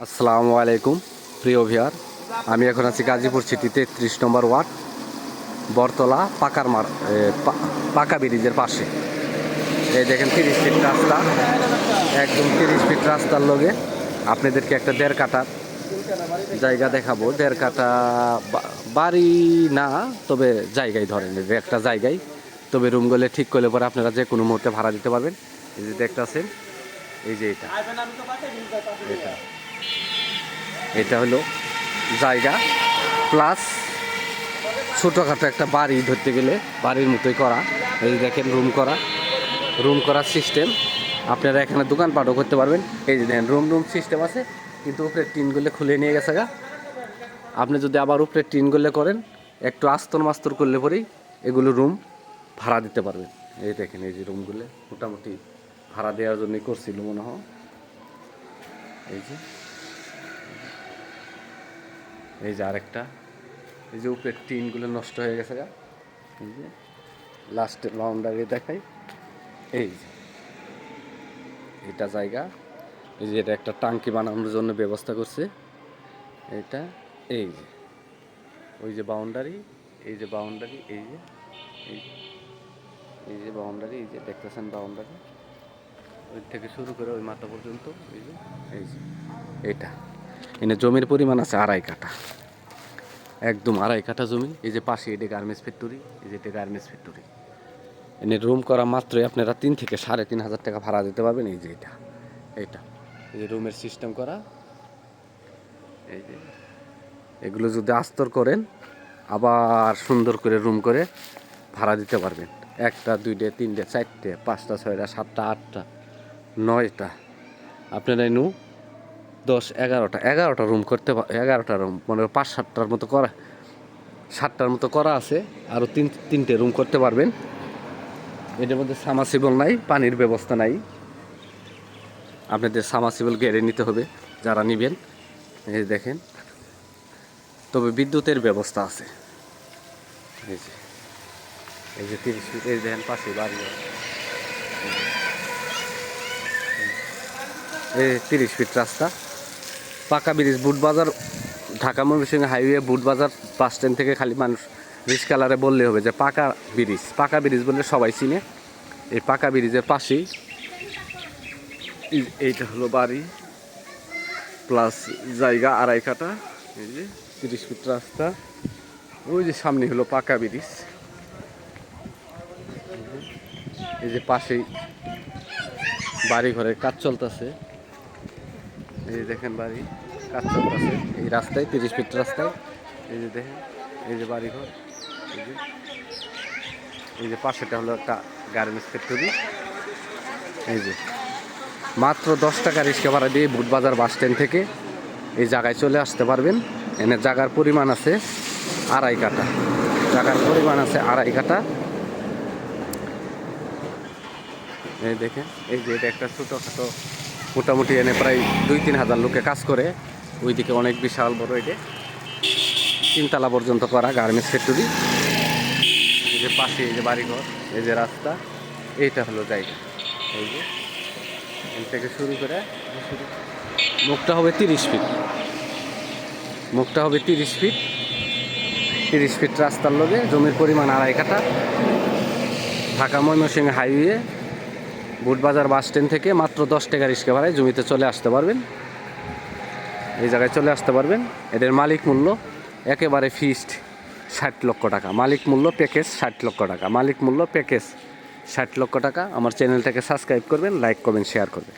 আসসালামু আলাইকুম প্রিয় ভিউয়ার, আমি এখন আছি গাজীপুর সিটি 33 নম্বর ওয়ার্ড, বরতলা পাকা ব্রিজের পাশে। এই দেখেন 30 ফিট রাস্তা, একদম 30 ফিট রাস্তার লগে আপনাদেরকে একটা 1.5 কাঠার জায়গা দেখাবো। 1.5 কাঠা বাড়ি না, তবে জায়গায় ধরেন একটা জায়গায়, তবে রুমগুলো ঠিক করলে পরে আপনারা যে কোনো মুহূর্তে ভাড়া দিতে পারবেন। এই যে দেখতেছেন, এই যে এটা হলো জায়গা প্লাস ছোটোখাটো একটা বাড়ি ধরতে গেলে বাড়ির মতোই করা। এই যে দেখেন রুম করার সিস্টেম। আপনারা এখানে দোকানপাটও করতে পারবেন। এই যে দেখেন রুম সিস্টেম আছে, কিন্তু উপরে টিনগুলো খুলে নিয়ে গেছে গা। আপনি যদি আবার উপরে টিনগুলো করেন, একটু আস্তর মাস্তর করলে পরেই এগুলো রুম ভাড়া দিতে পারবেন। এই দেখেন এই যে রুমগুলো মোটামুটি ভাড়া দেওয়ার জন্যই করছিল মনে হয়। এই যে আরেকটা, এই যে উপরের টিনগুলো নষ্ট হয়ে গেছে গা। এই যে লাস্টের বাউন্ডারি দেখাই, এই যে এটা জায়গা। এই যে এটা একটা টাঙ্কি বানানোর জন্য ব্যবস্থা করছে এটা। এই যে ওই যে বাউন্ডারি, এই যে বাউন্ডারি, এই যে এই যে বাউন্ডারি, এই যে দেখতেছেন বাউন্ডারি, ওই থেকে শুরু করে ওই মাথা পর্যন্ত। এই যে এইটা এনে জমির পরিমাণ আছে 2.5 কাঠা, একদম 2.5 কাঠা জমি। এই যে পাশে এটা গার্মেন্টস ফ্যাক্টরি, এই যে এটা গার্মেন্টস ফ্যাক্টরি। এনে রুম করা মাত্রই আপনারা 3 থেকে 3,500 টাকা ভাড়া দিতে পারবেন। এই যে এইটা এই যে রুমের সিস্টেম করা। এই যে এগুলো যদি আস্তর করেন, আবার সুন্দর করে রুম করে ভাড়া দিতে পারবেন। 1টা 2টা 3টা 4টে 5টা 6টা 7টা 8টা 9টা, আপনারা এনু 10 11টা রুম করতে 11টা রুম মানে 5-7টার মতো করা, 7টার মতো করা আছে। আরও 3টে রুম করতে পারবেন। এটার মধ্যে সামাসিবল নাই, পানির ব্যবস্থা নাই। আপনাদের সামাসিবল গেড়ে নিতে হবে যারা নেবেন। এই দেখেন, তবে বিদ্যুতের ব্যবস্থা আছে। এই যে 30 ফিট, এই দেখেন পাশে বাড়ি, এই 30 ফিট রাস্তা, পাকা bridge, Butbazar, Dhaka Mymensingh highway Butbazar bus stand থেকে খালি মানুষ রিক্সাওয়ালারে বললে হবে যে পাকা ব্রিজ বললে সবাই চিনে। এই পাকা ব্রিজের পাশেই এইটা হলো বাড়ি প্লাস জায়গা 2.5 কাঠা। এই যে 30 ফিট রাস্তা, ওই যে সামনে হলো পাকা ব্রিজ। এই যে পাশেই বাড়ি ঘরের কাজ চলতেছে। এই যে দেখেন বাড়ি কাজ চলতেছে এই রাস্তায়, 30 ফিট রাস্তায়। এই যে দেখেন, এই যে বাড়ি ঘর। এই যে পাশেটা হলো একটা গার্মেন্টস ফ্যাক্টরি। এই যে মাত্র 10 টাকা রিক্সা ভাড়া দিয়ে বুটবাজার বাস স্ট্যান্ড থেকে এই জায়গায় চলে আসতে পারবেন। এনে জায়গার পরিমাণ আছে 2.5 কাঠা, জায়গার পরিমাণ আছে 2.5 কাঠা। এই দেখেন, এই যে এটা একটা ছোটোখাটো, মোটামুটি এনে প্রায় 2-3 হাজার লোকে কাজ করে। ওইদিকে অনেক বিশাল বড়, এটা 3 তলা পর্যন্ত করা গার্মেন্টস ফ্যাক্টরি। এই যে পাশে এই যে বাড়িঘর, এই যে রাস্তা, এইটা হলো জায়গা। এই যে এখান থেকে শুরু করে মুখটা হবে 30 ফিট, মুখটা হবে 30 ফিট। 30 ফিট রাস্তার লগে জমির পরিমাণ 2.5 কাঠা। Dhaka Mymensingh highway Butbazar bus stand থেকে মাত্র 10 টাকা রিক্সা ভাড়ায় জমিতে চলে আসতে পারবেন। এই জায়গায় চলে আসতে পারবেন। এদের মালিক মূল্য একেবারে ফিক্সড 60 লক্ষ টাকা। মালিক মূল্য প্যাকেজ 60 লক্ষ টাকা। মালিক মূল্য প্যাকেজ 60 লক্ষ টাকা। আমার চ্যানেলটাকে সাবস্ক্রাইব করবেন, লাইক করবেন, শেয়ার করবেন।